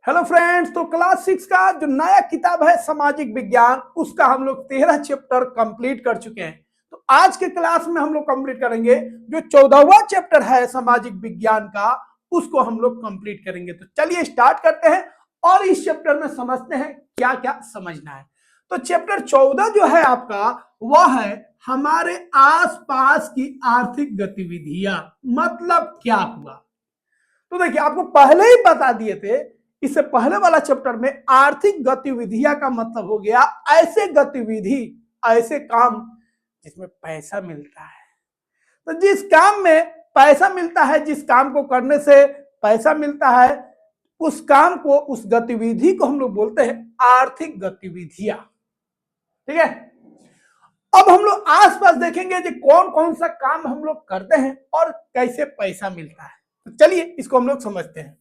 Hello friends, तो class 6 का जो नया किताब है सामाजिक विज्ञान, उसका हम लोग 13 चैप्टर कंप्लीट कर चुके हैं। तो आज के क्लास में हम लोग कंप्लीट करेंगे जो 14वां चैप्टर है सामाजिक विज्ञान का, उसको हम लोग कंप्लीट करेंगे। तो चलिए स्टार्ट करते हैं और इस चैप्टर में समझते हैं क्या क्या समझना है। तो चैप्टर 14 जो है आपका, वह है हमारे आसपास की आर्थिक गतिविधियां। मतलब क्या हुआ, तो देखिए आपको पहले ही बता दिए थे, इससे पहले वाला चैप्टर में आर्थिक गतिविधियां का मतलब हो गया ऐसे गतिविधि, ऐसे काम जिसमें पैसा मिलता है। तो जिस काम में पैसा मिलता है, जिस काम को करने से पैसा मिलता है, उस काम को, उस गतिविधि को हम लोग बोलते हैं आर्थिक गतिविधियां। ठीक है, अब हम लोग आसपास देखेंगे कि कौन कौन सा काम हम लोग करते हैं और कैसे पैसा मिलता है। तो चलिए इसको हम लोग समझते हैं।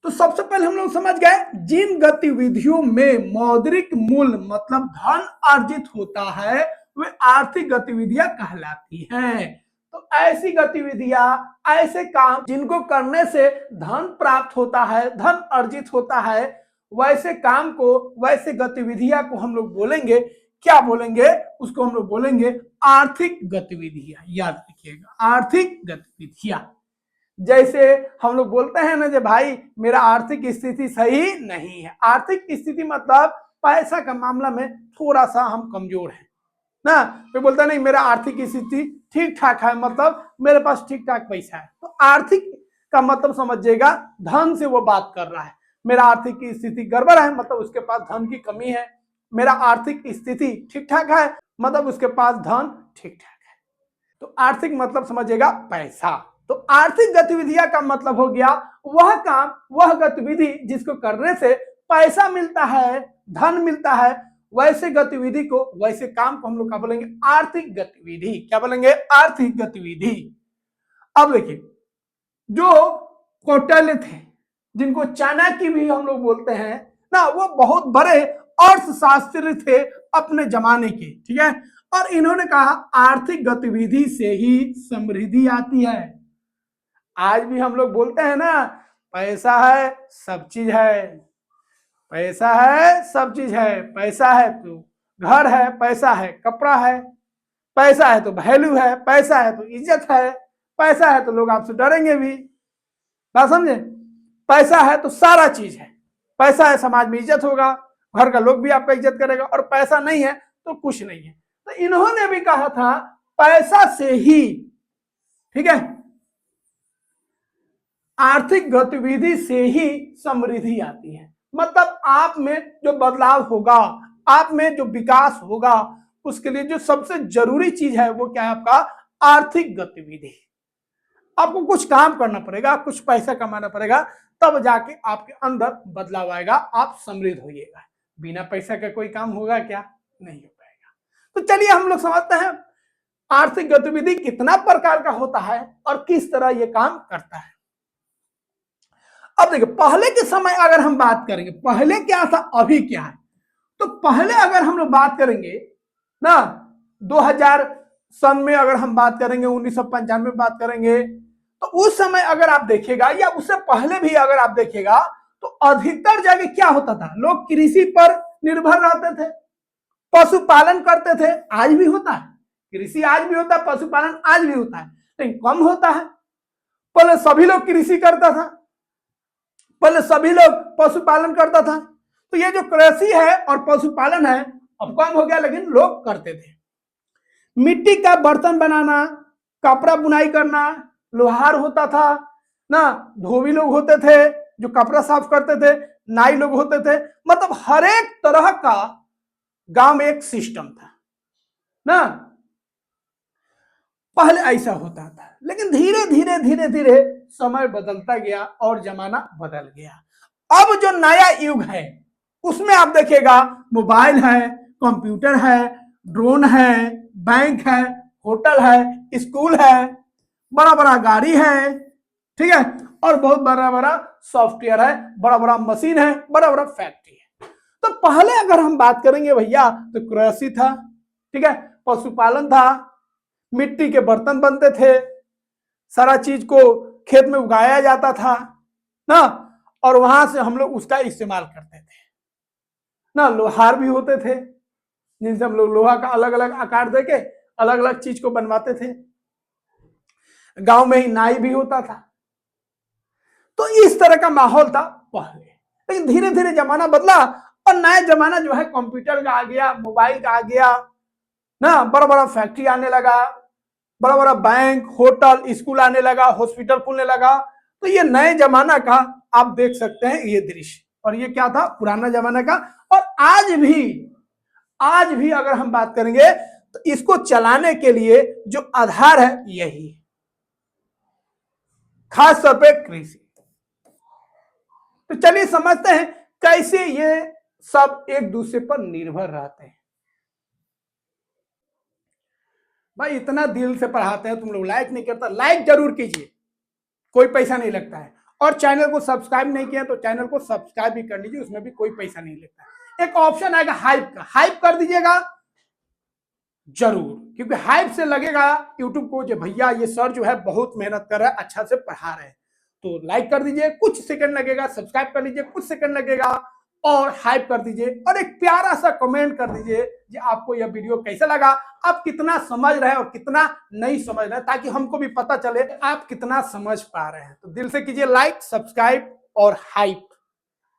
तो सबसे पहले हम लोग समझ गए, जिन गतिविधियों में मौद्रिक मूल्य मतलब धन अर्जित होता है वे आर्थिक गतिविधियां कहलाती हैं। तो ऐसी गतिविधियां, ऐसे काम जिनको करने से धन प्राप्त होता है, धन अर्जित होता है, वैसे काम को, वैसे गतिविधियां को हम लोग बोलेंगे, क्या बोलेंगे, उसको हम लोग बोलेंगे आर्थिक गतिविधियां। याद रखिएगा, आर्थिक गतिविधियां। जैसे हम लोग बोलते हैं ना, कि भाई मेरा आर्थिक स्थिति सही नहीं है। आर्थिक स्थिति मतलब पैसा का मामला में थोड़ा सा हम कमजोर हैं ना। तो बोलता नहीं मेरा आर्थिक स्थिति ठीक ठाक है, मतलब मेरे पास ठीक ठाक पैसा है। तो आर्थिक का मतलब समझिएगा, धन से वो बात कर रहा है। मेरा आर्थिक स्थिति गड़बड़ है, मतलब उसके पास धन की कमी है। मेरा आर्थिक स्थिति ठीक ठाक है, मतलब उसके पास धन ठीक ठाक है। तो आर्थिक मतलब समझिएगा पैसा। तो आर्थिक गतिविधियां का मतलब हो गया वह काम, वह गतिविधि जिसको करने से पैसा मिलता है, धन मिलता है। वैसे गतिविधि को, वैसे काम को हम लोग क्या बोलेंगे, आर्थिक गतिविधि। क्या बोलेंगे, आर्थिक गतिविधि। अब देखिए, जो कौटिल्य थे, जिनको चाणक्य भी हम लोग बोलते हैं ना, वो बहुत बड़े अर्थशास्त्री थे अपने जमाने के। ठीक है, और इन्होंने कहा आर्थिक गतिविधि से ही समृद्धि आती है। आज भी हम लोग बोलते हैं ना, पैसा है सब चीज है, पैसा है सब चीज है। पैसा है तो घर है, पैसा है कपड़ा है, पैसा है तो वैल्यू है, पैसा है तो इज्जत है, पैसा है तो लोग आपसे डरेंगे भी। बात समझे, पैसा है तो सारा चीज है। पैसा है समाज में इज्जत होगा, घर का लोग भी आपका इज्जत करेगा, और पैसा नहीं है तो कुछ नहीं है। तो इन्होंने भी कहा था पैसा से ही, ठीक है, आर्थिक गतिविधि से ही समृद्धि आती है। मतलब आप में जो बदलाव होगा, आप में जो विकास होगा, उसके लिए जो सबसे जरूरी चीज है वो क्या है, आपका आर्थिक गतिविधि। आपको कुछ काम करना पड़ेगा, कुछ पैसा कमाना पड़ेगा, तब जाके आपके अंदर बदलाव आएगा, आप समृद्ध होइएगा। बिना पैसा का कोई काम होगा क्या, नहीं हो पाएगा। तो चलिए हम लोग समझते हैं आर्थिक गतिविधि कितना प्रकार का होता है और किस तरह यह काम करता है। अब देखिए, पहले के समय अगर हम बात करेंगे, पहले क्या था अभी क्या है, तो पहले अगर हम लोग बात करेंगे ना, 2000 सन में अगर हम बात करेंगे, 1995 में बात करेंगे, तो उस समय अगर आप देखेगा, या उससे पहले भी अगर आप देखेगा, तो अधिकतर जगह क्या होता था, लोग कृषि पर निर्भर रहते थे, पशुपालन करते थे। आज भी होता है, कृषि आज भी होता है, पशुपालन आज भी होता है, लेकिन कम होता है। पहले सभी लोग कृषि करता था, पहले सभी लोग पशुपालन करता था। तो ये जो कृषि है और पशुपालन है अब कम हो गया, लेकिन लोग करते थे। मिट्टी का बर्तन बनाना, कपड़ा बुनाई करना, लोहार होता था ना, धोबी लोग होते थे जो कपड़ा साफ करते थे, नाई लोग होते थे। मतलब हर एक तरह का गांव में एक सिस्टम था ना, पहले ऐसा होता था। लेकिन धीरे धीरे धीरे धीरे समय बदलता गया और जमाना बदल गया। अब जो नया युग है उसमें आप देखिएगा, मोबाइल है, कंप्यूटर है, ड्रोन है, बैंक है, होटल है, स्कूल है, बड़ा बड़ा गाड़ी है, ठीक है, और बहुत बड़ा बड़ा सॉफ्टवेयर है, बड़ा बड़ा मशीन है, बड़ा बड़ा फैक्ट्री है। तो पहले अगर हम बात करेंगे भैया, तो कृषि था, ठीक है, पशुपालन था, मिट्टी के बर्तन बनते थे, सारा चीज को खेत में उगाया जाता था, ना, और वहां से हम लोग उसका इस्तेमाल करते थे ना। लोहार भी होते थे जिनसे हम लोग लोहा का अलग अलग आकार देके अलग अलग चीज को बनवाते थे। गांव में ही नाई भी होता था। तो इस तरह का माहौल था पहले, लेकिन धीरे धीरे जमाना बदला और नया जमाना जो है कंप्यूटर का आ गया, मोबाइल का आ गया ना, बड़ा बड़ा फैक्ट्री आने लगा, बड़ा बड़ा बैंक, होटल, स्कूल आने लगा, हॉस्पिटल खुलने लगा। तो ये नए जमाना का आप देख सकते हैं ये दृश्य, और ये क्या था, पुराना जमाना का। और आज भी अगर हम बात करेंगे तो इसको चलाने के लिए जो आधार है यही, खास तौर पे कृषि। तो चलिए समझते हैं कैसे ये सब एक दूसरे पर निर्भर रहते हैं। भाई इतना दिल से पढ़ाते हैं, तुम लोग लाइक नहीं करता, लाइक जरूर कीजिए, कोई पैसा नहीं लगता है। और चैनल को सब्सक्राइब नहीं किया तो चैनल को सब्सक्राइब भी कर लीजिए, उसमें भी कोई पैसा नहीं लगता है। एक ऑप्शन आएगा हाइप का, हाइप कर दीजिएगा जरूर, क्योंकि हाइप से लगेगा यूट्यूब को जो भैया ये सर जो है बहुत मेहनत कर रहा है, अच्छा से पढ़ा रहे हैं। तो लाइक कर दीजिए, कुछ सेकंड लगेगा, सब्सक्राइब कर लीजिए, कुछ सेकंड लगेगा, और हाइप कर दीजिए, और एक प्यारा सा कमेंट कर दीजिए कि आपको यह वीडियो कैसा लगा, आप कितना समझ रहे हैं और कितना नहीं समझ रहे हैं, ताकि हमको भी पता चले आप कितना समझ पा रहे हैं। तो दिल से कीजिए लाइक, सब्सक्राइब और हाइप,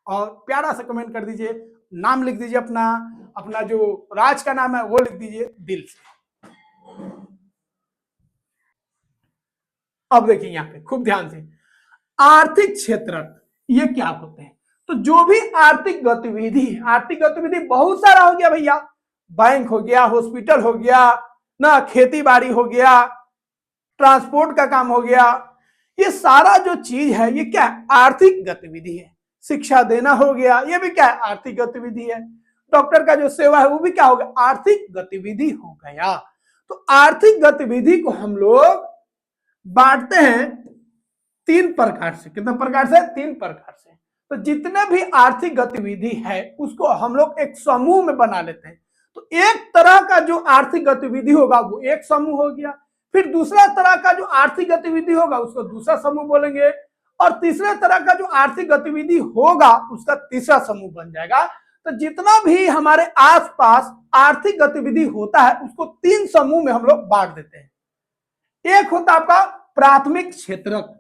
और प्यारा सा कमेंट कर दीजिए, नाम लिख दीजिए अपना, अपना जो राज का नाम है वो लिख दीजिए दिल से। अब देखिए यहाँ पे खूब ध्यान से, आर्थिक क्षेत्र ये क्या होते हैं। तो जो भी आर्थिक गतिविधि, आर्थिक गतिविधि बहुत सारा हो गया भैया, बैंक हो गया, हॉस्पिटल हो गया ना, खेती बाड़ी हो गया, ट्रांसपोर्ट का काम हो गया, ये सारा जो चीज है ये क्या है, आर्थिक गतिविधि है। शिक्षा देना हो गया, ये भी क्या है, आर्थिक गतिविधि है। डॉक्टर का जो सेवा है वो भी क्या हो गया, आर्थिक गतिविधि हो गया। तो आर्थिक गतिविधि को हम लोग बांटते हैं तीन प्रकार से। कितने प्रकार से, तीन प्रकार से। तो जितने भी आर्थिक गतिविधि है उसको हम लोग एक समूह में बना लेते हैं। तो एक तरह का जो आर्थिक गतिविधि होगा वो एक समूह हो गया, फिर दूसरा तरह का जो आर्थिक गतिविधि होगा उसको दूसरा समूह बोलेंगे, और तीसरे तरह का जो आर्थिक गतिविधि होगा उसका तीसरा समूह बन जाएगा। तो जितना भी हमारे आसपास आर्थिक गतिविधि होता है उसको तीन समूह में हम लोग बांट देते हैं। एक होता है आपका प्राथमिक क्षेत्रक,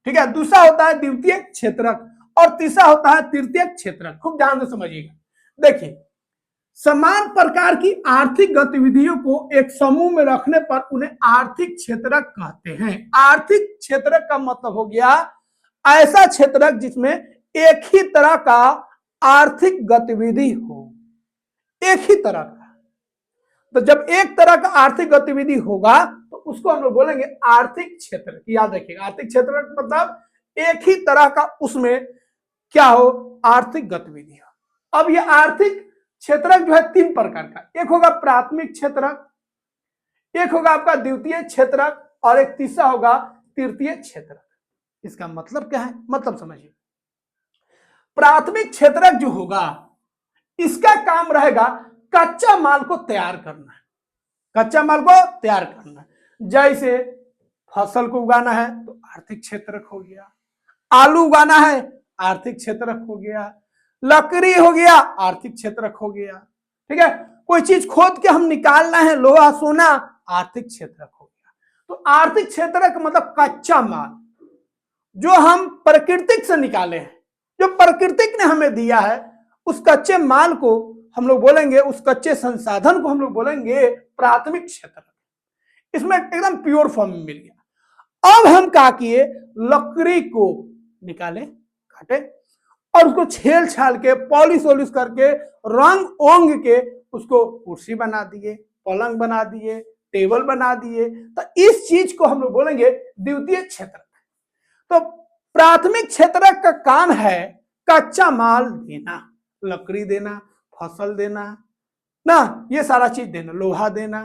ठीक है, दूसरा होता है द्वितीय क्षेत्रक, और तीसरा होता है तृतीय क्षेत्रक। खूब ध्यान से समझिएगा। देखिए, समान प्रकार की आर्थिक गतिविधियों को एक समूह में रखने पर उन्हें आर्थिक क्षेत्रक कहते हैं। आर्थिक क्षेत्रक का मतलब हो गया ऐसा क्षेत्रक जिसमें एक ही तरह का आर्थिक गतिविधि हो, एक ही तरह का। तो जब एक तरह का आर्थिक गतिविधि होगा तो उसको हम लोग बोलेंगे आर्थिक क्षेत्र। याद रखिएगा, आर्थिक क्षेत्र मतलब एक ही तरह का उसमें क्या हो, आर्थिक गतिविधि हो। अब ये आर्थिक क्षेत्रक जो है तीन प्रकार का, एक होगा प्राथमिक क्षेत्रक, एक होगा आपका द्वितीय क्षेत्रक, और एक तीसरा होगा तृतीय क्षेत्रक। इसका मतलब क्या है, मतलब समझिए। प्राथमिक क्षेत्रक जो होगा इसका काम रहेगा कच्चा माल को तैयार करना, कच्चा माल को तैयार करना। जैसे फसल को उगाना है तो आर्थिक क्षेत्रक हो गया, आलू उगाना है आर्थिक क्षेत्रक हो गया, लकड़ी हो गया आर्थिक क्षेत्रक हो गया, ठीक है, कोई चीज खोद के हम निकालना है, लोहा सोना, आर्थिक क्षेत्रक हो गया। तो आर्थिक क्षेत्रक मतलब कच्चा माल जो हम प्रकृति से निकाले हैं, जो प्रकृति ने हमें दिया है, उस कच्चे माल को हम लोग बोलेंगे, उस कच्चे संसाधन को हम लोग बोलेंगे प्राथमिक क्षेत्रक। इसमें एकदम प्योर फॉर्म में मिल गया। अब हम क्या किए, लकड़ी को निकाले, काटे, और उसको छेल छाल के पॉलिश वॉलिश करके रंग ओंग के उसको कुर्सी बना दिए, पलंग बना दिए, टेबल बना दिए। तो इस चीज को हम लोग बोलेंगे द्वितीय क्षेत्रक। तो प्राथमिक क्षेत्रक का काम है कच्चा माल देना, लकड़ी देना, फसल देना ना, ये सारा चीज देना, लोहा देना,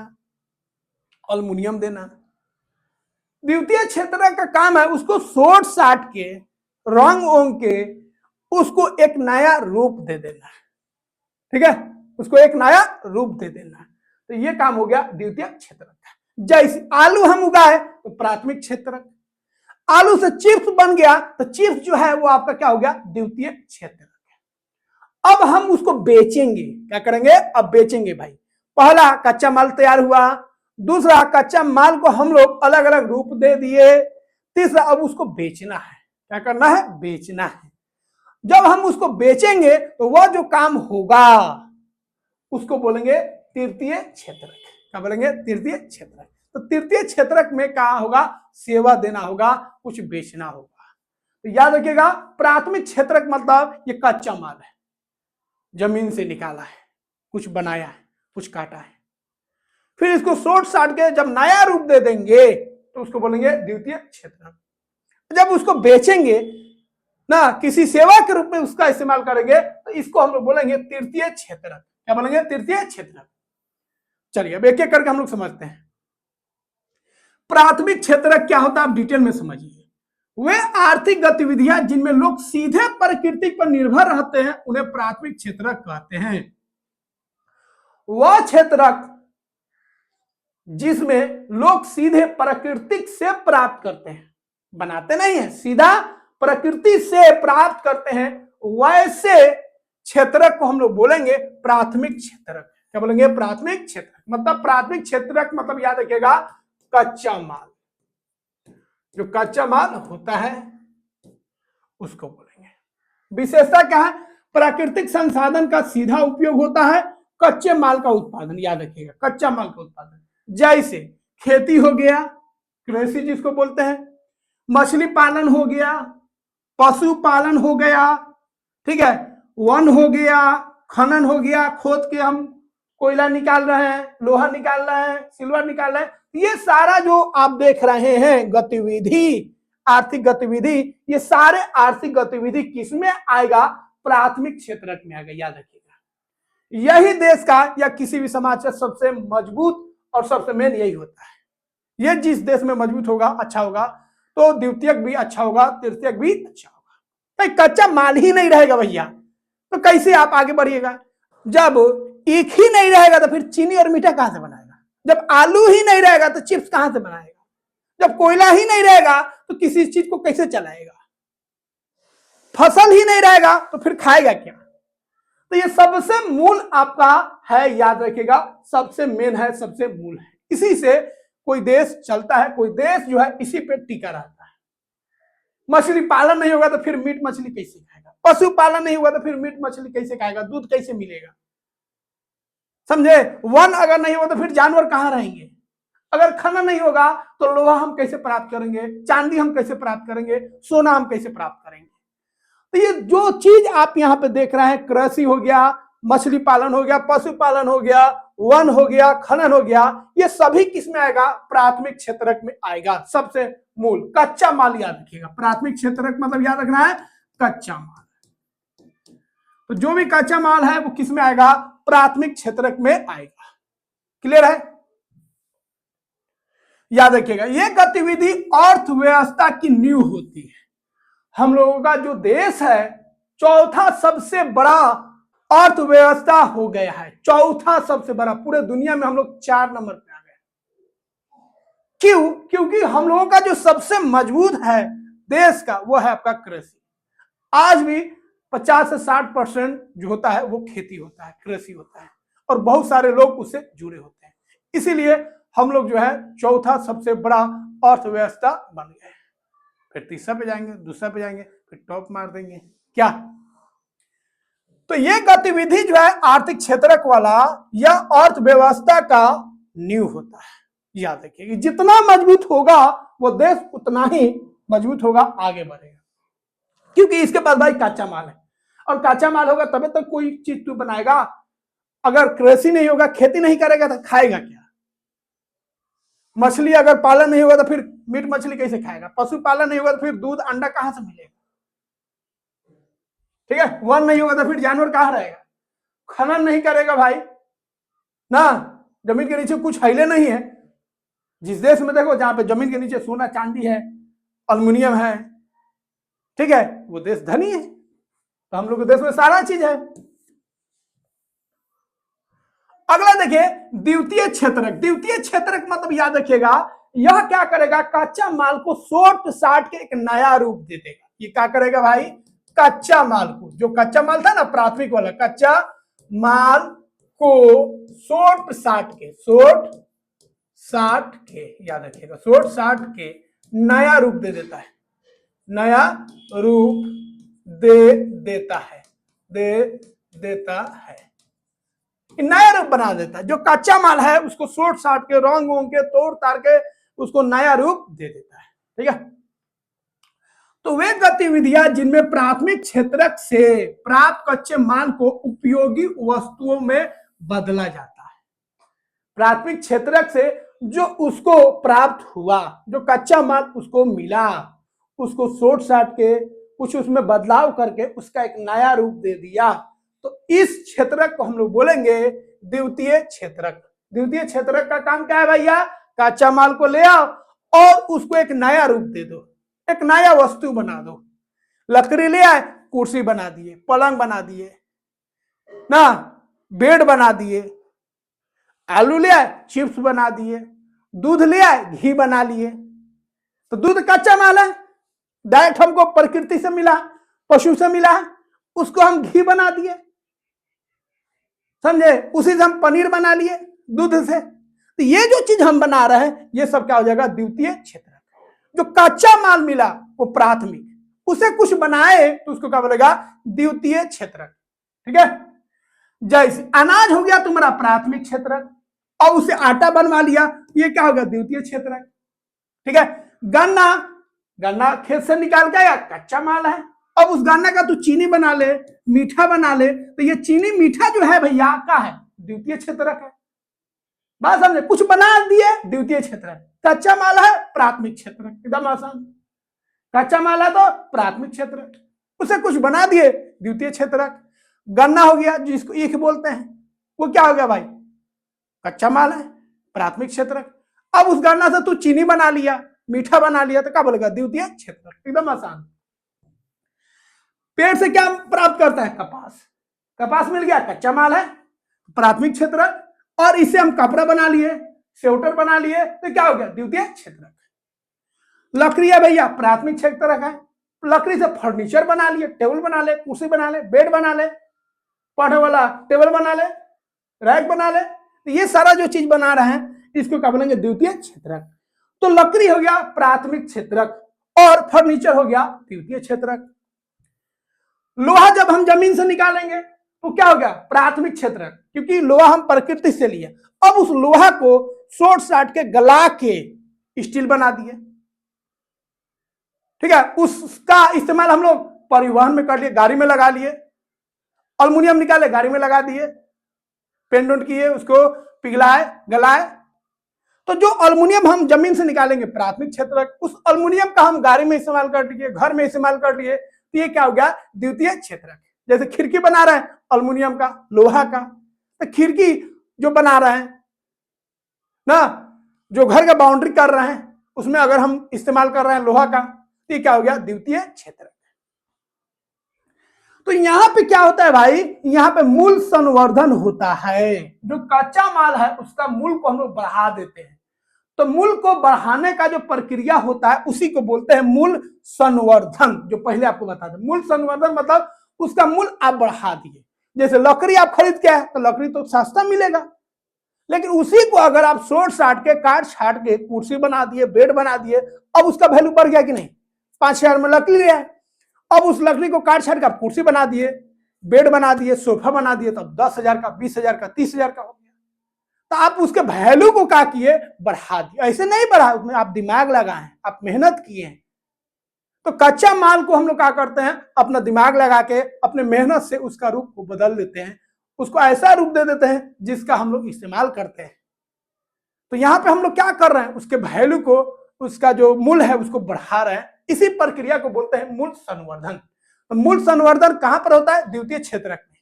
अल्युमिनियम देना। द्वितीय क्षेत्रक का काम है उसको सोट साट के, रंग ओंग के उसको एक नया रूप दे देना, ठीक है, उसको एक नया रूप दे देना। तो ये काम हो गया द्वितीय क्षेत्रक का। जैसे आलू हम उगाए तो प्राथमिक क्षेत्रक, आलू से चिप्स बन गया तो चिप्स जो है वो आपका क्या हो गया, द्वितीय क्षेत्रक। अब हम उसको बेचेंगे, क्या करेंगे, अब बेचेंगे भाई। पहला कच्चा माल तैयार हुआ, दूसरा कच्चा माल को हम लोग अलग अलग रूप दे दिए, तीसरा अब उसको बेचना है। क्या करना है, बेचना है। जब हम उसको बेचेंगे तो वह जो काम होगा उसको बोलेंगे तृतीय क्षेत्रक। क्या बोलेंगे, तृतीय क्षेत्रक। तो तृतीय क्षेत्रक में क्या होगा, सेवा देना होगा, कुछ बेचना होगा। तो याद रखिएगा, प्राथमिक क्षेत्रक मतलब ये कच्चा माल है, जमीन से निकाला है, कुछ बनाया है, कुछ काटा है, फिर इसको सोट साट के जब नया रूप दे देंगे तो उसको बोलेंगे द्वितीय क्षेत्रक। जब उसको बेचेंगे ना, किसी सेवा के रूप में उसका इस्तेमाल करेंगे तो इसको हम लोग बोलेंगे तृतीय क्षेत्रक। क्या बोलेंगे, तृतीय क्षेत्रक। चलिए अब एक एक करके हम लोग समझते हैं। प्राथमिक क्षेत्रक क्या होता है आप डिटेल में समझिए। वे आर्थिक गतिविधियां जिनमें लोग सीधे प्रकृति पर निर्भर रहते हैं उन्हें प्राथमिक क्षेत्रक कहते हैं। वह क्षेत्रक जिसमें लोग सीधे प्राकृतिक से प्राप्त करते हैं, बनाते नहीं है, सीधा प्रकृति से प्राप्त करते हैं, वैसे क्षेत्रक को हम लोग बोलेंगे प्राथमिक क्षेत्रक। क्या बोलेंगे, प्राथमिक क्षेत्रक। मतलब प्राथमिक क्षेत्रक मतलब याद रखिएगा कच्चा माल, जो कच्चा माल होता है उसको बोलेंगे। विशेषता क्या है, प्राकृतिक संसाधन का सीधा उपयोग होता है, कच्चे माल का उत्पादन। याद रखिएगा, कच्चा माल का उत्पादन, जैसे खेती हो गया, कृषि जिसको बोलते हैं, मछली पालन हो गया, पशुपालन हो गया, ठीक है, वन हो गया, खनन हो गया, खोद के हम कोयला निकाल रहे हैं, लोहा निकाल रहे हैं, सिल्वर निकाल रहे हैं, ये सारा जो आप देख रहे हैं गतिविधि, आर्थिक गतिविधि, ये सारे आर्थिक गतिविधि किसमें आएगा, प्राथमिक क्षेत्रक में आएगा। याद रखिएगा, यही देश का या किसी भी समाज का सबसे मजबूत और सबसे मेन यही होता है। ये जिस देश में मजबूत होगा, अच्छा होगा, तो द्वितीयक भी अच्छा होगा, तृतीयक भी अच्छा होगा। तो कच्चा माल ही नहीं रहेगा भैया तो कैसे आप आगे बढ़िएगा। जब एक ही नहीं रहेगा तो फिर चीनी और मीठा कहां से बनाएगा, जब आलू ही नहीं रहेगा तो चिप्स कहां से बनाएगा, जब कोयला ही नहीं रहेगा तो किसी चीज को कैसे चलाएगा, फसल ही नहीं रहेगा तो फिर खाएगा क्या। तो ये सबसे मूल आपका है, याद रखिएगा, सबसे मेन है, सबसे मूल है। इसी से कोई देश चलता है, कोई देश जो है इसी पे टिका रहता है। मछली पालन नहीं होगा तो फिर मीट मछली कैसे खाएगा, पशुपालन नहीं होगा तो फिर मीट मछली कैसे खाएगा, दूध कैसे मिलेगा, समझे। वन अगर नहीं होगा तो फिर जानवर कहां रहेंगे, अगर खनन नहीं होगा तो लोहा हम कैसे प्राप्त करेंगे, चांदी हम कैसे प्राप्त करेंगे, सोना हम कैसे प्राप्त करेंगे। तो ये जो चीज आप यहाँ पे देख रहे हैं, कृषि हो गया, मछली पालन हो गया, पशुपालन हो गया, वन हो गया, खनन हो गया, ये सभी किस में आएगा, प्राथमिक क्षेत्रक में आएगा। सबसे मूल कच्चा माल याद रखिएगा, प्राथमिक क्षेत्रक मतलब याद रखना है कच्चा माल। तो जो भी कच्चा माल है वो किस में आएगा, प्राथमिक क्षेत्रक में आएगा। क्लियर है, याद रखिएगा। ये गतिविधि अर्थव्यवस्था की नींव होती है। हम लोगों का जो देश है चौथा सबसे बड़ा अर्थव्यवस्था हो गया है, चौथा सबसे बड़ा, पूरे दुनिया में हम लोग 4 नंबर पे आ गए। क्यों, क्योंकि हम लोगों का जो सबसे मजबूत है देश का वो है आपका कृषि। आज भी 50 से 60% जो होता है वो खेती होता है, कृषि होता है, और बहुत सारे लोग उससे जुड़े होते हैं। इसीलिए हम लोग जो है चौथा सबसे बड़ा अर्थव्यवस्था बन गए। फिर तीसरा पे जाएंगे, दूसरा पे जाएंगे, फिर टॉप मार देंगे क्या। तो ये गतिविधि जो है आर्थिक क्षेत्रक वाला या अर्थव्यवस्था का नींव होता है। याद रखिए, जितना मजबूत होगा वो देश उतना ही मजबूत होगा, आगे बढ़ेगा। क्योंकि इसके पास भाई कच्चा माल है, और कच्चा माल होगा तभी तक कोई चीज तू बनाएगा। अगर कृषि नहीं होगा, खेती नहीं करेगा तो खाएगा क्या। मछली अगर पालन नहीं होगा तो फिर मीट मछली कैसे खाएगा, पशुपालन नहीं होगा तो फिर दूध अंडा कहां से मिलेगा, ठीक है। वन नहीं होगा तो फिर जानवर कहां रहेगा, खनन नहीं करेगा भाई ना, जमीन के नीचे कुछ हिले नहीं है। जिस देश में देखो जहां पे जमीन के नीचे सोना चांदी है, अल्युमिनियम है, ठीक है, वो देश धनी है। तो हम लोग के देश में सारा चीज है। अगला देखिए द्वितीय क्षेत्रक। द्वितीय क्षेत्रक मतलब याद रखिएगा यह क्या करेगा, कच्चा माल को सोट साट के एक नया रूप दे देगा। ये क्या करेगा भाई, कच्चा माल को, जो कच्चा माल था ना प्राथमिक वाला, कच्चा माल को सोट साट के, याद रखिएगा, सोट साट के नया रूप दे देता है, नया रूप दे देता है, नया रूप बना देता है। जो कच्चा माल है उसको सोट साट के, रंग वोंग के, तोड़ ताड़ के उसको नया रूप दे देता है। ठीक है, तो वे गतिविधियां जिनमें प्राथमिक क्षेत्रक से प्राप्त कच्चे माल को उपयोगी वस्तुओं में बदला जाता है। प्राथमिक क्षेत्रक से जो उसको प्राप्त हुआ, जो कच्चा माल उसको मिला, उसको सोट साट के कुछ उसमें बदलाव करके उसका एक नया रूप दे दिया, तो इस क्षेत्रक को हम लोग बोलेंगे द्वितीय क्षेत्रक। द्वितीय क्षेत्रक का काम क्या है भैया, कच्चा माल को ले आओ और उसको एक नया रूप दे दो, एक नया वस्तु बना दो। लकड़ी ले आए, कुर्सी बना दिए, पलंग बना दिए ना, बेड बना दिए, आलू ले आए चिप्स बना दिए, दूध ले आए घी बना लिए। तो दूध कच्चा माल है, डायरेक्ट हमको प्रकृति से मिला, पशु से मिला, उसको हम घी बना दिए, समझे, उसी से हम पनीर बना लिए दूध से। तो ये जो चीज हम बना रहे हैं ये सब क्या हो जाएगा, द्वितीय क्षेत्र। जो कच्चा माल मिला वो प्राथमिक, उसे कुछ बनाए तो उसको क्या बोलेगा, द्वितीय क्षेत्र। ठीक है, जैसे अनाज हो गया तुम्हारा प्राथमिक क्षेत्र, और उसे आटा बनवा लिया, ये क्या होगा, द्वितीय क्षेत्र। ठीक है, गन्ना खेत से निकाल के आया, कच्चा माल है, अब उस गन्ना का तू चीनी बना ले, मीठा बना ले, तो ये चीनी मीठा जो है भैया का है, द्वितीय क्षेत्रक है। बात समझे, कुछ बना दिए, द्वितीय क्षेत्रक। कच्चा माल है, प्राथमिक क्षेत्रक, एकदम आसान। कच्चा माल है तो प्राथमिक क्षेत्रक, उसे कुछ बना दिए, द्वितीय क्षेत्रक। गन्ना हो गया जिसको ईख बोलते हैं, वो क्या हो गया भाई, कच्चा माल है, प्राथमिक क्षेत्रक। अब उस गन्ना से तू चीनी बना लिया, मीठा बना लिया, तो क्या बोलेगा, द्वितीय क्षेत्रक, एकदम आसान। पेड़ से क्या प्राप्त करता है, कपास मिल गया, कच्चा माल है, प्राथमिक क्षेत्रक। और इसे हम कपड़ा बना लिए, स्वेटर बना लिए, तो क्या हो गया, द्वितीय क्षेत्रक। लकड़ी है भैया, प्राथमिक क्षेत्रक है, लकड़ी से फर्नीचर बना लिए, टेबल बना ले, कुर्सी बना ले, बेड बना ले, पढ़ने वाला टेबल बना ले, रैक बना ले, तो ये सारा जो चीज बना रहे हैं इसको क्या बोलेंगे, द्वितीय क्षेत्रक। तो लकड़ी हो गया प्राथमिक क्षेत्रक और फर्नीचर हो गया द्वितीय क्षेत्रक। लोहा जब हम जमीन से निकालेंगे तो क्या हो गया, प्राथमिक क्षेत्रक, क्योंकि लोहा हम प्रकृति से लिए। अब उस लोहा को सोट साट के गला के स्टील बना दिए। ठीक है, उसका इस्तेमाल हम लोग परिवहन में कर लिए, गाड़ी में लगा लिए, अल्युमिनियम निकाले गाड़ी में लगा दिए, पेंट किए, उसको पिघलाए गलाए। तो जो अल्युमिनियम हम जमीन से निकालेंगे प्राथमिक क्षेत्रक, उस अल्युमिनियम का हम गाड़ी में इस्तेमाल कर लिए, घर में इस्तेमाल कर लिए, तो ये क्या हो गया, द्वितीय क्षेत्रक। जैसे खिड़की बना रहे हैं अल्युमिनियम का, लोहा का, तो खिड़की जो बना रहे हैं ना, जो घर का बाउंड्री कर रहे हैं उसमें अगर हम इस्तेमाल कर रहे हैं लोहा का, तो ये क्या हो गया, द्वितीय क्षेत्रक। तो यहां पे क्या होता है भाई, यहां पे मूल संवर्धन होता है। जो कच्चा माल है उसका मूल को हम लोग बढ़ा देते हैं, तो मूल को बढ़ाने का जो प्रक्रिया होता है उसी को बोलते हैं मूल संवर्धन। जो पहले आपको बता दें, मूल संवर्धन मतलब उसका मूल आप बढ़ा दिए। जैसे लकड़ी आप खरीद के आए तो लकड़ी तो सस्ता मिलेगा, लेकिन उसी को अगर आप सोट साट के, काट छाट के कुर्सी बना दिए, बेड बना दिए, अब उसका वैल्यू बढ़ गया कि नहीं, 5,000 में लकड़ी ले आए, अब उस लकड़ी को काट छाट के आप कुर्सी बना दिए, बेड बना दिए, सोफा बना दिए, तब 10,000 का, 20,000 का, 30,000 का हो गया। तो आप उसके वैल्यू को क्या किए, बढ़ा दिए। ऐसे नहीं बढ़ा, उसमें आप दिमाग लगाए, आप मेहनत किए हैं। तो कच्चा माल को हम लोग क्या करते हैं, अपना दिमाग लगा के अपने मेहनत से उसका रूप को बदल देते हैं, उसको ऐसा रूप दे देते हैं जिसका हम लोग इस्तेमाल करते हैं। तो यहाँ पे हम लोग क्या कर रहे हैं, उसके वैल्यू को, उसका जो मूल है उसको बढ़ा रहे हैं। इसी प्रक्रिया को बोलते हैं मूल संवर्धन। तो मूल संवर्धन कहां पर होता है, द्वितीय क्षेत्रक में।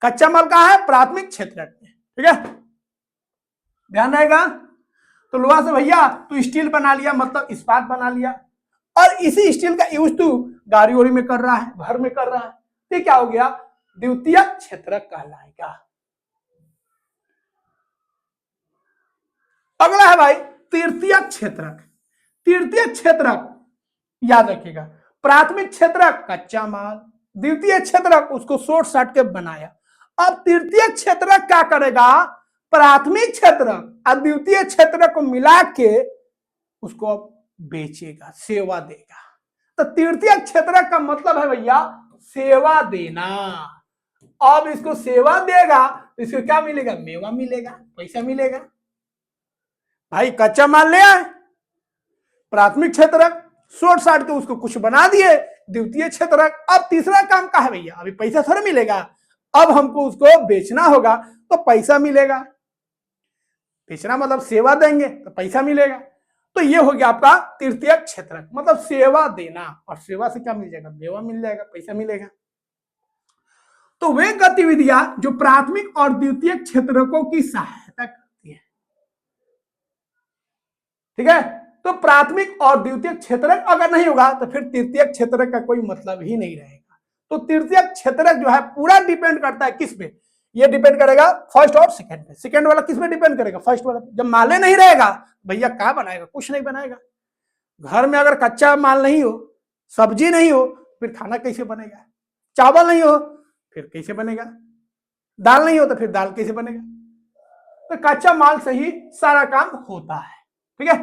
कच्चा माल कहां है, प्राथमिक क्षेत्रक में। ठीक है, ध्यान रहेगा। तो लोहा से भैया तू स्टील बना लिया, मतलब इस्पात बना लिया, और इसी स्टील का यूज तू गाड़ी वाड़ी में कर रहा है, घर में कर रहा है, तो क्या हो गया, द्वितीय क्षेत्रक कहलाएगा। अगला है भाई तृतीयक क्षेत्रक, तृतीयक क्षेत्रक याद रखिएगा, प्राथमिक क्षेत्रक कच्चा माल, द्वितीय क्षेत्रक उसको शॉर्ट साट के बनाया। अब तृतीय क्षेत्रक क्या करेगा, प्राथमिक क्षेत्रक और द्वितीय क्षेत्रक को मिला के उसको अब बेचेगा, सेवा देगा। तो तृतीय क्षेत्रक का मतलब है भैया सेवा देना। अब इसको सेवा देगा तो इसको क्या मिलेगा, मेवा मिलेगा, पैसा मिलेगा। भाई कच्चा माल ले आए, प्राथमिक क्षेत्रक शॉर्ट साट के उसको कुछ बना दिए, द्वितीय क्षेत्रक। अब तीसरा काम क्या है भैया, अभी पैसा थोड़ा मिलेगा, अब हमको उसको बेचना होगा तो पैसा मिलेगा। बेचना मतलब सेवा देंगे तो पैसा मिलेगा। तो ये हो गया आपका तृतीयक क्षेत्रक, मतलब सेवा देना, और सेवा से क्या मिल जाएगा, मेवा मिल जाएगा, पैसा मिलेगा। तो वे गतिविधियां जो प्राथमिक और द्वितीयक क्षेत्रकों की सहायता करती है, ठीक है। तो प्राथमिक और द्वितीयक क्षेत्रक अगर नहीं होगा तो फिर तृतीयक क्षेत्रक का कोई मतलब ही नहीं रहेगा। तो तृतीयक क्षेत्रक जो है पूरा डिपेंड करता है किस पे, ये डिपेंड करेगा फर्स्ट और सेकंड पे। सेकंड वाला किस पे डिपेंड करेगा, फर्स्ट वाला। जब माले नहीं रहेगा भैया क्या बनाएगा, कुछ नहीं बनाएगा। घर में अगर कच्चा माल नहीं हो, सब्जी नहीं हो, फिर खाना कैसे बनेगा, चावल नहीं हो फिर कैसे बनेगा, दाल नहीं हो तो फिर दाल कैसे बनेगा। तो कच्चा माल से ही सारा काम होता है, ठीक है।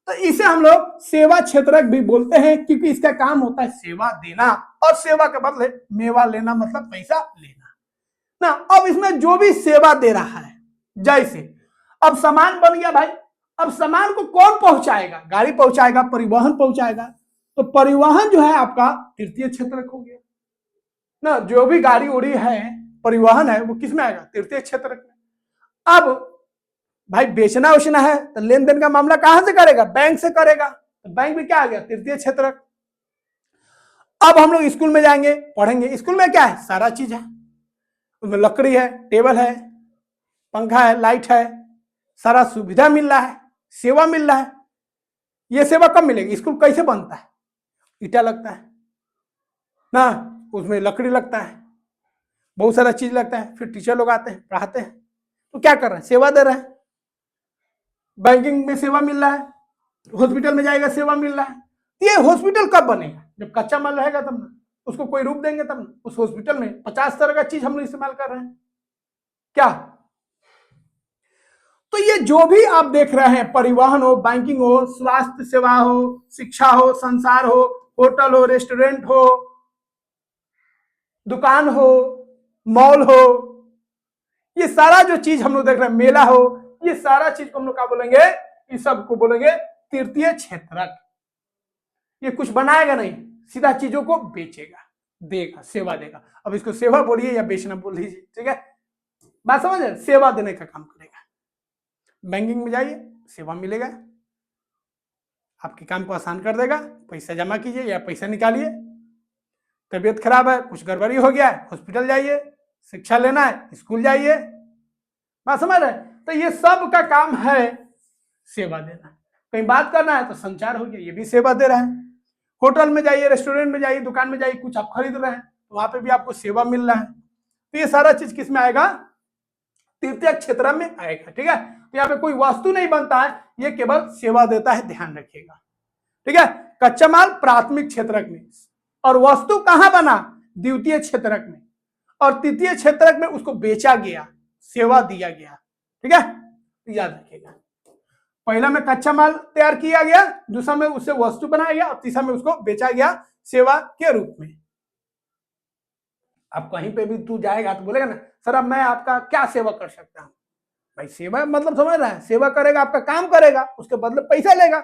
तो इसे हम लोग सेवा क्षेत्रक भी बोलते हैं, क्योंकि इसका काम होता है सेवा देना, और सेवा के बदले मेवा लेना, मतलब पैसा लेना ना। अब इसमें जो भी सेवा दे रहा है, जैसे अब सामान बन गया भाई, अब सामान को कौन पहुंचाएगा, गाड़ी पहुंचाएगा, परिवहन पहुंचाएगा। तो परिवहन जो है आपका तृतीय क्षेत्रक हो गया ना। जो भी गाड़ी उड़ी है, परिवहन है, वो किस में आएगा, तृतीय क्षेत्रक में। अब भाई बेचना उचना है तो लेन देन का मामला कहां से करेगा, बैंक से करेगा। तो बैंक में क्या आ गया, तृतीय क्षेत्रक। अब हम लोग स्कूल में जाएंगे, पढ़ेंगे, स्कूल में क्या है, सारा चीज है, उसमें लकड़ी है, टेबल है, पंखा है, लाइट है, सारा सुविधा मिल रहा है, सेवा मिल रहा है। ये सेवा कब मिलेगी, स्कूल कैसे बनता है, ईटा लगता है ना, उसमें लकड़ी लगता है, बहुत सारा चीज लगता है, फिर टीचर लोग आते हैं, पढ़ाते हैं। तो क्या कर रहे हैं, सेवा दे रहे हैं। बैंकिंग में सेवा मिल रहा है, हॉस्पिटल में जाएगा, सेवा मिल रहा है। ये हॉस्पिटल कब बनेगा, जब कच्चा माल रहेगा तब ना, उसको कोई रूप देंगे तब ना। उस हॉस्पिटल में 50 तरह का चीज हम लोग इस्तेमाल कर रहे हैं क्या। तो ये जो भी आप देख रहे हैं, परिवहन हो, बैंकिंग हो, स्वास्थ्य सेवा हो, शिक्षा हो, संसार हो, होटल हो, रेस्टोरेंट हो, दुकान हो, मॉल हो, ये सारा जो चीज हम लोग देख रहे हैं, मेला हो, ये सारा चीज को हम लोग क्या बोलेंगे, इस सबको बोलेंगे तृतीय क्षेत्रक। ये कुछ बनाएगा नहीं, सीधा चीजों को बेचेगा, देगा, सेवा देगा। अब इसको सेवा बोलिए या बेचना बोल लीजिए, ठीक है, बात समझ रहे, सेवा देने का काम करेगा। बैंकिंग में जाइए, सेवा मिलेगा, आपके काम को आसान कर देगा। पैसा जमा कीजिए या पैसा निकालिए, तबीयत खराब है, कुछ गड़बड़ी हो गया है, हॉस्पिटल जाइए, शिक्षा लेना है, स्कूल जाइए, बात समझ रहे। तो ये सब का काम है सेवा देना। कहीं बात करना है तो संचार हो गया, ये भी सेवा दे रहा है। होटल में जाइए, रेस्टोरेंट में जाइए, दुकान में जाइए, कुछ आप खरीद रहे हैं तो वहां पे भी आपको सेवा मिल रहा है। तो ये सारा चीज किस में आएगा, तृतीय क्षेत्र में आएगा, ठीक है। तो यहाँ पे कोई वस्तु नहीं बनता है, ये केवल सेवा देता है, ध्यान रखिएगा, ठीक है। कच्चा माल प्राथमिक क्षेत्रक में, और वस्तु कहां बना, द्वितीय क्षेत्रक में, और तृतीय क्षेत्रक में उसको बेचा गया, सेवा दिया गया, ठीक है। तो याद रखिएगा, पहला में कच्चा माल तैयार किया गया, दूसरा में उससे वस्तु बनाया गया, और तीसरा में उसको बेचा गया सेवा के रूप में। अब कहीं पे भी तू जाएगा तो बोलेगा ना, सर अब मैं आपका क्या सेवा कर सकता हूं। भाई सेवा मतलब समझ रहा है, सेवा करेगा, आपका काम करेगा, उसके बदले पैसा लेगा।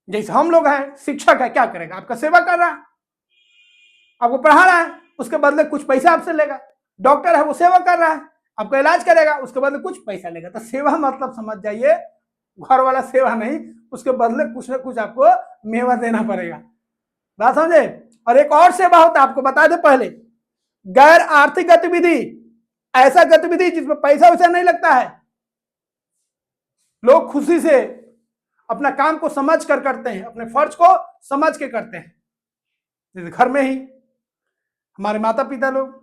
जैसे हम लोग हैं, शिक्षक है, क्या करेगा, आपका सेवा कर रहा है, आपको पढ़ा रहा है, उसके बदले कुछ पैसा आपसे लेगा। डॉक्टर है, वो सेवा कर रहा है, आपका इलाज करेगा, उसके बदले कुछ पैसा लेगा। तो सेवा मतलब समझ जाइए, घर वाला सेवा नहीं, उसके बदले कुछ ना कुछ आपको मेवा देना पड़ेगा, बात समझे। और एक और सेवा होता है, आपको बता दे पहले, गैर आर्थिक गतिविधि, ऐसा गतिविधि जिसमें पैसा वैसा नहीं लगता है, लोग खुशी से अपना काम को समझ कर करते हैं, अपने फर्ज को समझ के करते हैं। जैसे घर में ही हमारे माता पिता लोग,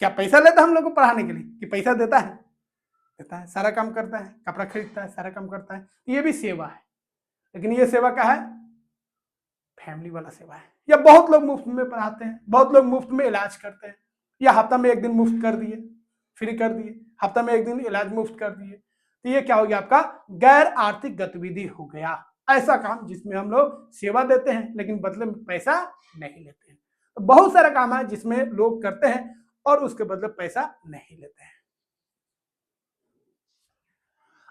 क्या पैसा लेता है हम लोग को पढ़ाने के लिए, कि पैसा देता है, देता है, सारा काम करता है, कपड़ा खरीदता है, सारा काम करता है, ये भी सेवा है। लेकिन ये सेवा क्या है? फैमिली वाला सेवा है। या बहुत लोग मुफ्त में पढ़ाते हैं, बहुत लोग मुफ्त में इलाज करते हैं, या हफ्ता में एक दिन मुफ्त कर दिए, फ्री कर दिए, हफ्ता में एक दिन इलाज मुफ्त कर दिए, तो ये क्या हो गया? आपका गैर आर्थिक गतिविधि हो गया। ऐसा काम जिसमें हम लोग सेवा देते हैं लेकिन बदले में पैसा नहीं लेते हैं। तो बहुत सारा काम है जिसमें लोग करते हैं और उसके बदले पैसा नहीं लेते हैं।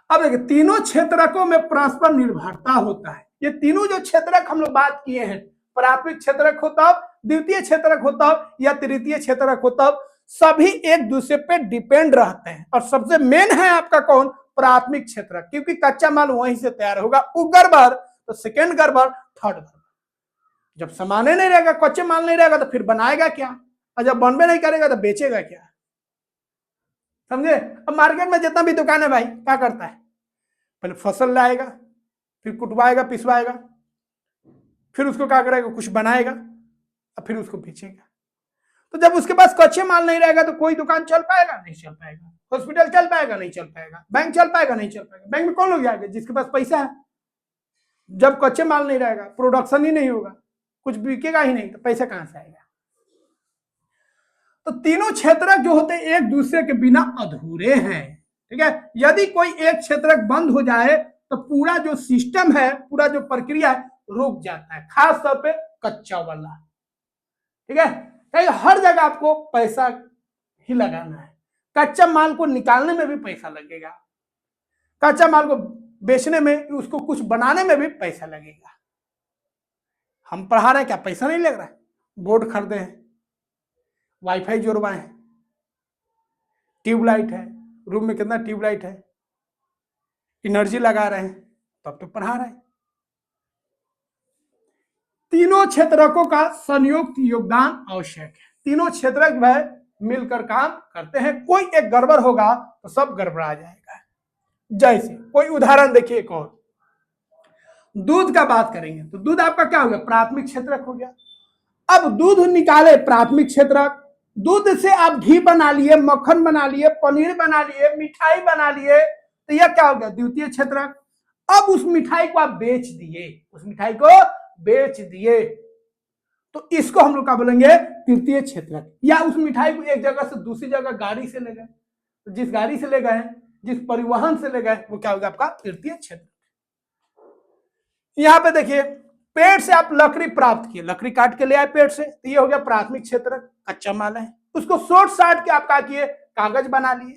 अब देखिए, तीनों क्षेत्रकों में परस्पर निर्भरता होता है। ये तीनों जो क्षेत्रक हम लोग बात किए हैं, प्राथमिक क्षेत्रक हो तब, द्वितीय क्षेत्रक हो तब, या तृतीय क्षेत्रक हो तब, सभी एक दूसरे पे डिपेंड रहते हैं। और सबसे मेन है आपका कौन? प्राथमिक क्षेत्रक, क्योंकि कच्चा माल वहीं से तैयार होगा। वो गड़बड़ तो सेकेंड गड़बड़, थर्ड गड़बड़। जब सामान नहीं रहेगा, कच्चे माल नहीं रहेगा, तो फिर बनाएगा क्या? और जब बनबे नहीं करेगा तो बेचेगा क्या? समझे? अब मार्केट में जितना भी दुकान है भाई, क्या करता है? पहले फसल लाएगा, फिर कुटवाएगा, पिसवाएगा, फिर उसको क्या करेगा? कुछ बनाएगा और फिर उसको बेचेगा। तो जब उसके पास कच्चे माल नहीं रहेगा तो कोई दुकान चल पाएगा? नहीं चल पाएगा। हॉस्पिटल चल पाएगा? नहीं चल पाएगा। बैंक चल पाएगा? नहीं चल पाएगा। बैंक में कौन लोग जाएंगे? जिसके पास पैसा है। जब कच्चे माल नहीं रहेगा, प्रोडक्शन ही नहीं होगा, कुछ बिकेगा ही नहीं, तो पैसा कहां से आएगा? तो तीनों क्षेत्रक जो होते हैं एक दूसरे के बिना अधूरे हैं। ठीक है? यदि कोई एक क्षेत्रक बंद हो जाए तो पूरा जो सिस्टम है, पूरा जो प्रक्रिया है, रुक जाता है, खास तौर पे कच्चा वाला। ठीक है? हर जगह आपको पैसा ही लगाना है। कच्चा माल को निकालने में भी पैसा लगेगा, कच्चा माल को बेचने में, उसको कुछ बनाने में भी पैसा लगेगा। हम पढ़ा रहे हैं, क्या पैसा नहीं लग रहा है? बोर्ड खरीदे हैं, वाईफाई जोड़वाए हैं, ट्यूबलाइट है, रूम में कितना ट्यूबलाइट है, एनर्जी लगा रहे हैं, तब तो पढ़ा रहे हैं। तीनों क्षेत्रकों का संयुक्त योगदान आवश्यक है। तीनों क्षेत्रक वह मिलकर काम करते हैं। कोई एक गड़बड़ होगा तो सब गड़बड़ा जाएगा। जैसे कोई उदाहरण देखिए, एक और दूध का बात करेंगे तो दूध आपका क्या हो गया? प्राथमिक क्षेत्रक हो गया। अब दूध निकाले, प्राथमिक क्षेत्रक। दूध से आप घी बना लिए, मक्खन बना लिए, पनीर बना लिए, मिठाई बना लिए, तो यह क्या हो गया? द्वितीय क्षेत्रक। अब उस मिठाई को आप बेच दिए, उस मिठाई को बेच दिए, तो इसको हम लोग क्या बोलेंगे? तृतीय क्षेत्रक। या उस मिठाई को एक जगह से दूसरी जगह गाड़ी से ले गए, तो जिस गाड़ी से ले गए, जिस परिवहन से ले गए, वो क्या होगा? आपका तृतीय क्षेत्रक। यहां पे देखिए, पेड़ से आप लकड़ी प्राप्त किए, लकड़ी काट के ले आए पेड़ से, तो ये हो गया प्राथमिक क्षेत्रक, कच्चा माल है। उसको सोट साट के आप क्या किए? कागज बना लिए।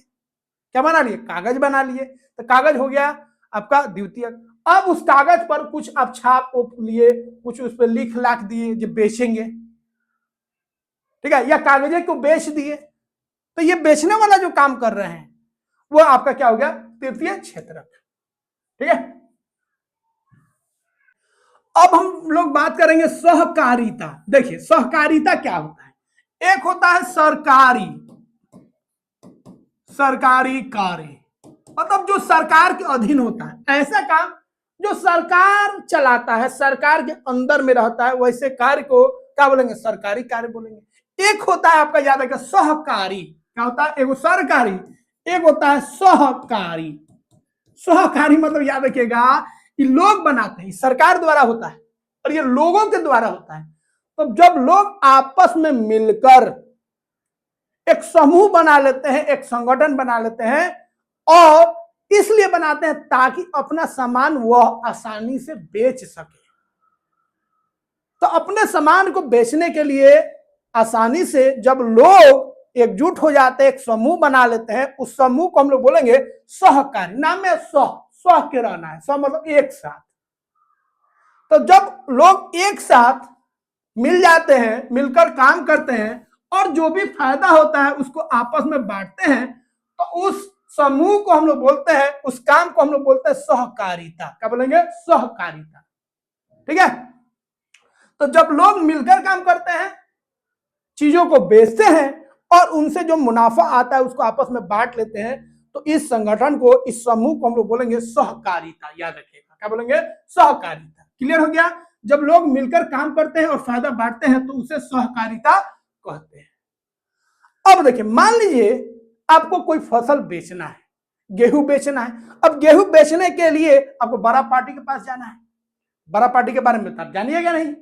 क्या बना लिए? कागज बना लिए, तो कागज हो गया आपका द्वितीयक। अब उस कागज पर कुछ आप छाप लिए, कुछ उस पर लिख लाख दिए जो बेचेंगे। ठीक है? या कागजे को बेच दिए, तो ये बेचने वाला जो काम कर रहे हैं वो आपका क्या हो गया? तृतीय क्षेत्रक। ठीक है? अब हम लोग बात करेंगे सहकारिता। देखिए, सहकारिता क्या होता है? एक होता है सरकारी कार्य, मतलब जो सरकार के अधीन होता है, ऐसा काम जो सरकार चलाता है, सरकार के अंदर में रहता है, वैसे कार्य को क्या बोलेंगे? सरकारी कार्य बोलेंगे। एक होता है आपका, याद रखिए, सहकारी। क्या होता है? एक सरकारी, एक होता है सहकारी। सहकारी मतलब याद रखिएगा कि लोग बनाते हैं, सरकार द्वारा होता है और ये लोगों के द्वारा होता है। तो जब लोग आपस में मिलकर एक समूह बना लेते हैं, एक संगठन बना लेते हैं, और इसलिए बनाते हैं ताकि अपना सामान वह आसानी से बेच सके। तो अपने सामान को बेचने के लिए आसानी से जब लोग एकजुट हो जाते हैं, एक समूह बना लेते हैं, उस समूह को हम लोग बोलेंगे सहकारी। नाम में सह के रहना है, सह मतलब एक साथ। तो जब लोग एक साथ मिल जाते हैं, मिलकर काम करते हैं, और जो भी फायदा होता है उसको आपस में बांटते हैं, तो उस समूह को हम लोग बोलते हैं, उस काम को हम लोग बोलते हैं सहकारिता। क्या बोलेंगे? सहकारिता। ठीक है? तो जब लोग मिलकर काम करते हैं, चीजों को बेचते हैं, और उनसे जो मुनाफा आता है उसको आपस में बांट लेते हैं, तो इस संगठन को, इस समूह को हम लोग बोलेंगे सहकारिता। याद रखिएगा, क्या बोलेंगे? सहकारिता। क्लियर हो गया? जब लोग मिलकर काम करते हैं और फायदा बांटते हैं तो उसे सहकारिता कहते हैं। अब देखिए, मान लीजिए आपको कोई फसल बेचना है, गेहूं बेचना है। अब गेहूं बेचने के लिए आपको बड़ा पार्टी के पास जाना है। बड़ा पार्टी के बारे में आप जानिए क्या नहीं?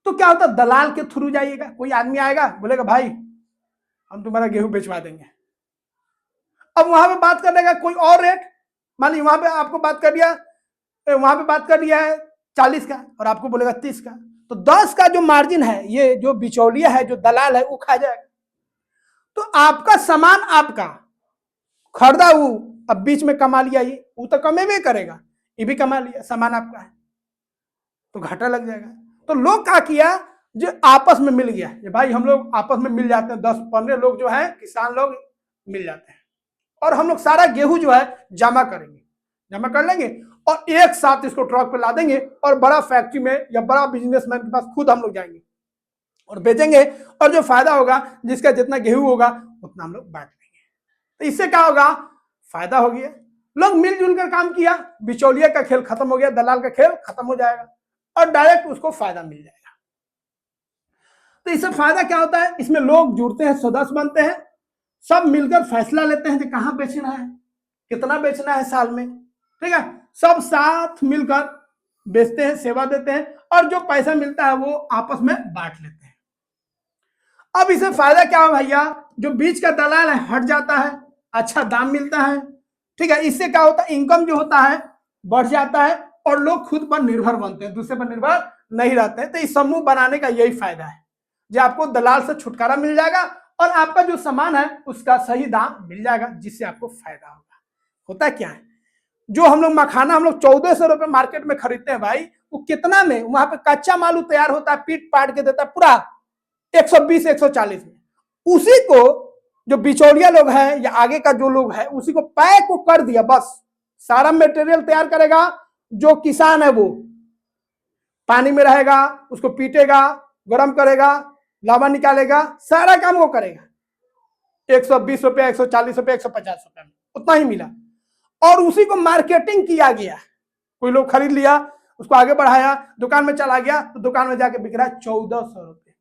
तो क्या होता है, दलाल के थ्रू जाइएगा, कोई आदमी आएगा बोलेगा भाई हम तुम्हारा गेहूं बेचवा देंगे। अब वहां पे बात करने का कोई और रेट, मान लीजिए वहां पे आपको बात कर दिया, वहां पे बात कर दिया है 40 का और आपको बोलेगा 30 का, तो 10 का जो मार्जिन है ये जो बिचौलिया है, जो दलाल है, वो खा जाएगा। तो आपका सामान आपका खरीदा, वो अब बीच में कमा लिया, ये वो तो कमेबे करेगा, ये भी कमा लिया, सामान आपका है, तो घाटा लग जाएगा। तो लोग क्या किया, जो आपस में मिल गया, ये भाई हम लोग आपस में मिल जाते हैं, 10-15 लोग जो है किसान लोग मिल जाते हैं, और हम लोग सारा गेहूं जो है जमा करेंगे, जमा कर लेंगे और एक साथ इसको ट्रक पे ला देंगे और बड़ा फैक्ट्री में या बड़ा बिजनेसमैन के पास खुद हम लोग जाएंगे और बेचेंगे, और जो फायदा होगा, जिसका जितना गेहूं होगा उतना हम लोग बांट लेंगे। तो इससे क्या होगा, फायदा हो गया, लोग मिलजुल कर काम किया, बिचौलिया का खेल खत्म हो गया, दलाल का खेल खत्म हो जाएगा और डायरेक्ट उसको फायदा मिल जाएगा। तो इससे फायदा क्या होता है, इसमें लोग जुड़ते हैं, सदस्य बनते हैं, सब मिलकर फैसला लेते हैं कि कहां बेचना है, कितना बेचना है साल में, ठीक है, सब साथ मिलकर बेचते हैं, सेवा देते हैं, और जो पैसा मिलता है वो आपस में बांट लेते हैं। अब इसे फायदा क्या है भैया, जो बीच का दलाल है हट जाता है, अच्छा दाम मिलता है, ठीक है, इससे क्या होता है, इनकम जो होता है बढ़ जाता है और लोग खुद पर निर्भर बनते हैं, दूसरे पर निर्भर नहीं रहते हैं। तो इस समूह बनाने का यही फायदा है, जो आपको दलाल से छुटकारा मिल जाएगा और आपका जो सामान है उसका सही दाम मिल जाएगा, जिससे आपको फायदा होगा। होता क्या है, जो हम लोग मखाना हम लोग 1400 रुपए मार्केट में खरीदते हैं भाई, वो कितना में वहां पे कच्चा माल तैयार होता है, पीट पाट के देता है पूरा 120-140 में, उसी को जो बिचौलिया लोग हैं या आगे का जो लोग है उसी को पैक को कर दिया, बस सारा मटेरियल तैयार करेगा, जो किसान है वो पानी में रहेगा, उसको पीटेगा, गर्म करेगा, लावा निकालेगा, सारा काम वो करेगा, 120 रुपया, 140 रुपया, 150 रुपया में उतना ही मिला, और उसी को मार्केटिंग किया गया, कोई लोग खरीद लिया, उसको आगे बढ़ाया, दुकान में चला गया, तो दुकान में जाके बिक रहा है 1400 रुपये,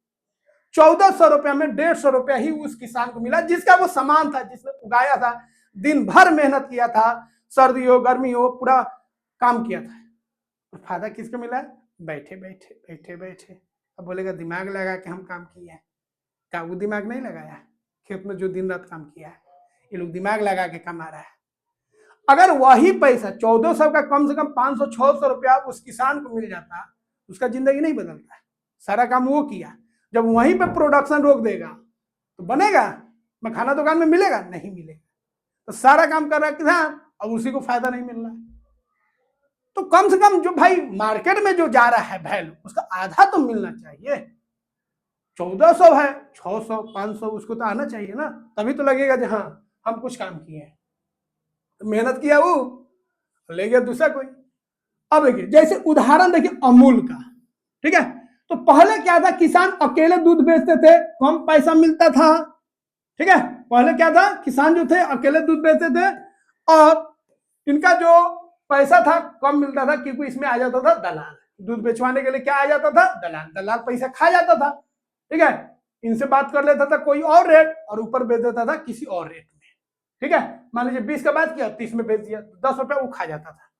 1400 रुपया में 150 रुपया ही उस किसान को मिला, जिसका वो सामान था, जिसने उगाया था, दिन भर मेहनत किया था, सर्दी हो गर्मी हो पूरा काम किया था। तो फायदा किसको मिला, बैठे बैठे बैठे बैठे। अब बोलेगा दिमाग लगा के हम काम किए हैं, क्या वो दिमाग नहीं लगाया, खेत में जो दिन रात काम किया है, ये लोग दिमाग लगा के कमा रहा है। अगर वही पैसा 1400 का कम से कम 500-600 रुपया उस किसान को मिल जाता, उसका जिंदगी नहीं बदलता है, सारा काम वो किया। जब वहीं पे प्रोडक्शन रोक देगा तो बनेगा मखाना दुकान में, मिलेगा नहीं मिलेगा, तो सारा काम कर रहा है किसान और उसी को फायदा नहीं मिल रहा है। तो कम से कम जो भाई मार्केट में जो जा रहा है वैल्यू, उसका आधा तो मिलना चाहिए। 1400 है, 600 500 उसको तो आना चाहिए ना, तभी तो लगेगा कि हाँ हम कुछ काम किए हैं, तो मेहनत किया वो ले गया दूसरा कोई। अब देखिए जैसे उदाहरण देखिए अमूल का, ठीक है, तो पहले क्या था, किसान अकेले दूध बेचते थे, कम पैसा मिलता था, ठीक है, पहले क्या था, किसान जो थे अकेले दूध बेचते थे और इनका जो पैसा था कम मिलता था, क्योंकि इसमें आ जाता था दलाल, दूध बेचवाने के लिए क्या आ जाता था, दलाल, दलाल पैसा खा जाता था, ठीक है, इनसे बात कर लेता था कोई और रेट और ऊपर बेच देता था किसी और रेट में, ठीक है, मान लीजिए 20 का बात किया 30 में बेच दिया, 10 रुपया वो खा जाता था,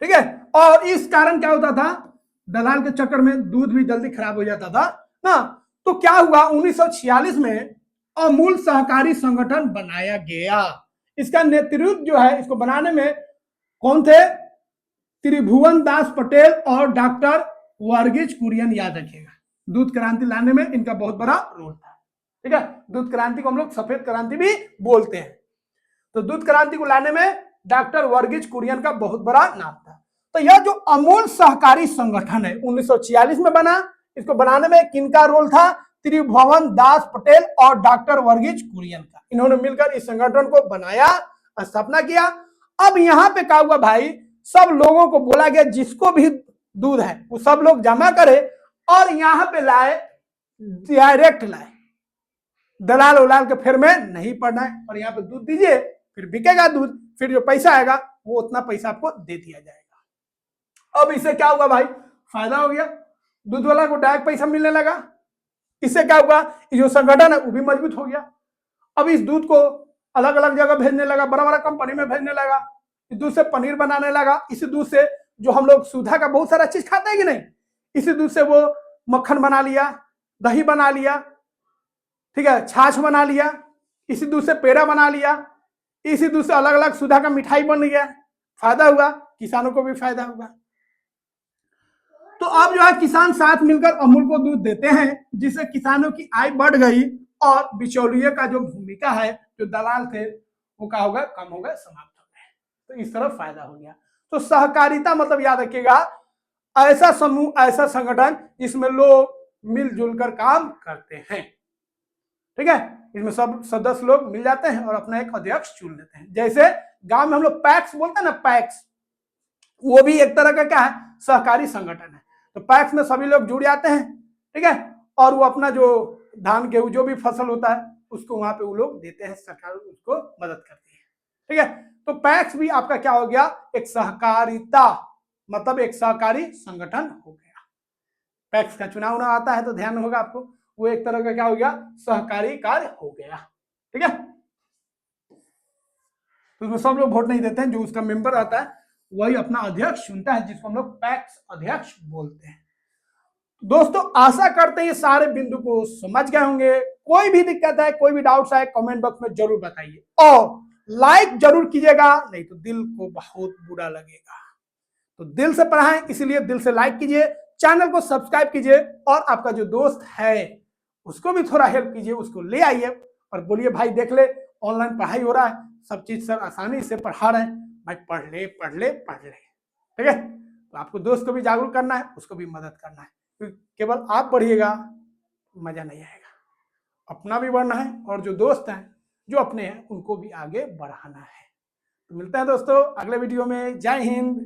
ठीक है। और इस कारण क्या होता था, दलाल के चक्कर में दूध भी जल्दी खराब हो जाता था ना। तो क्या हुआ, 1946 में अमूल सहकारी संगठन बनाया गया। इसका नेतृत्व जो है, इसको बनाने में कौन थे, त्रिभुवन दास पटेल और डॉक्टर वर्गीज कुरियन, याद रखिएगा, दूध क्रांति लाने में इनका बहुत बड़ा रोल था, ठीक है, दूध क्रांति को हम लोग सफेद क्रांति भी बोलते हैं। तो दूध क्रांति को लाने में डॉक्टर वर्गीज कुरियन का बहुत बड़ा नाम था। तो यह जो अमूल सहकारी संगठन है 1946 में बना, इसको बनाने में किनका रोल था, त्रिभुवन दास पटेल और डॉक्टर वर्गीज कुरियन का, इन्होंने मिलकर इस संगठन को बनाया, स्थापना किया। अब यहाँ पे क्या हुआ भाई, सब लोगों को बोला गया जिसको भी दूध है वो सब लोग जमा करे और यहाँ पे लाए, डायरेक्ट लाए, दलाल उलाल के फेर में नहीं पड़ना है, और यहाँ पे दूध दीजिए, फिर बिकेगा दूध, फिर जो पैसा आएगा वो उतना पैसा आपको दे दिया जाएगा। अब इससे क्या हुआ भाई, फायदा हो गया, दूध वाला को डायरेक्ट पैसा मिलने लगा। इससे क्या हुआ, जो संगठन है वो भी मजबूत हो गया। अब इस दूध को अलग अलग जगह भेजने लगा, बड़ा बड़ा कंपनी में भेजने लगा, दूध से पनीर बनाने लगा, इसी दूध से जो हम लोग सुधा का बहुत सारा चीज खाते हैं कि नहीं, इसी दूध से वो मक्खन बना लिया, दही बना लिया, ठीक है, छाछ बना लिया, इसी दूध से पेड़ा बना लिया, इसी दूध से अलग अलग सुधा का मिठाई बन गया, फायदा हुआ, किसानों को भी फायदा होगा। तो अब जो है किसान साथ मिलकर अमूल को दूध देते हैं, जिससे किसानों की आय बढ़ गई और बिचौलिए का जो भूमिका है, जो दलाल थे, वो क्या होगा, कम हो गए, समाप्त हो गए। तो इस तरह फायदा हो गया। तो सहकारिता मतलब याद रखिएगा, ऐसा समूह, ऐसा संगठन जिसमें लोग मिलजुल कर काम करते हैं, ठीक है, इसमें सब सदस्य लोग मिल जाते हैं और अपना एक अध्यक्ष चुन लेते हैं। जैसे गांव में हम लोग पैक्स बोलते हैं ना, पैक्स, वो भी एक तरह का क्या है, सहकारी संगठन है। तो पैक्स में सभी लोग जुड़ जाते हैं, ठीक है, और वो अपना जो धान गेहूं जो भी फसल होता है उसको वहां पे वो लोग देते हैं, सरकार उसको मदद करती है, ठीक है। तो पैक्स भी आपका क्या हो गया, एक सहकारिता, मतलब एक सहकारी संगठन हो गया। पैक्स का चुनाव आता है तो ध्यान होगा आपको, वो एक तरह का क्या हो गया, सहकारी कार्य हो गया, ठीक है। तो उसमें सब लोग वोट नहीं देते हैं, जो उसका मेंबर आता है वही अपना अध्यक्ष चुनता है, जिसको हम लोग पैक्स अध्यक्ष बोलते हैं। दोस्तों आशा करते हैं ये सारे बिंदु को समझ गए होंगे। कोई भी दिक्कत है, कोई भी डाउट्स है, कमेंट बॉक्स में जरूर बताइए और लाइक जरूर कीजिएगा, नहीं तो दिल को बहुत बुरा लगेगा। तो दिल से पढ़ाएं, इसलिए दिल से लाइक कीजिए, चैनल को सब्सक्राइब कीजिए और आपका जो दोस्त है उसको भी थोड़ा हेल्प कीजिए, उसको ले आइए और बोलिए भाई देख ले, ऑनलाइन पढ़ाई हो रहा है, सब चीज सर आसानी से पढ़ा रहे हैं, भाई पढ़ ले पढ़ ले पढ़ ले, ठीक है। तो आपको दोस्त को भी जागरूक करना है, उसको भी मदद करना है, क्योंकि केवल आप पढ़िएगा मजा नहीं आएगा, अपना भी बढ़ना है और जो दोस्त हैं जो अपने हैं उनको भी आगे बढ़ाना है। तो मिलते हैं दोस्तों अगले वीडियो में। जय हिंद।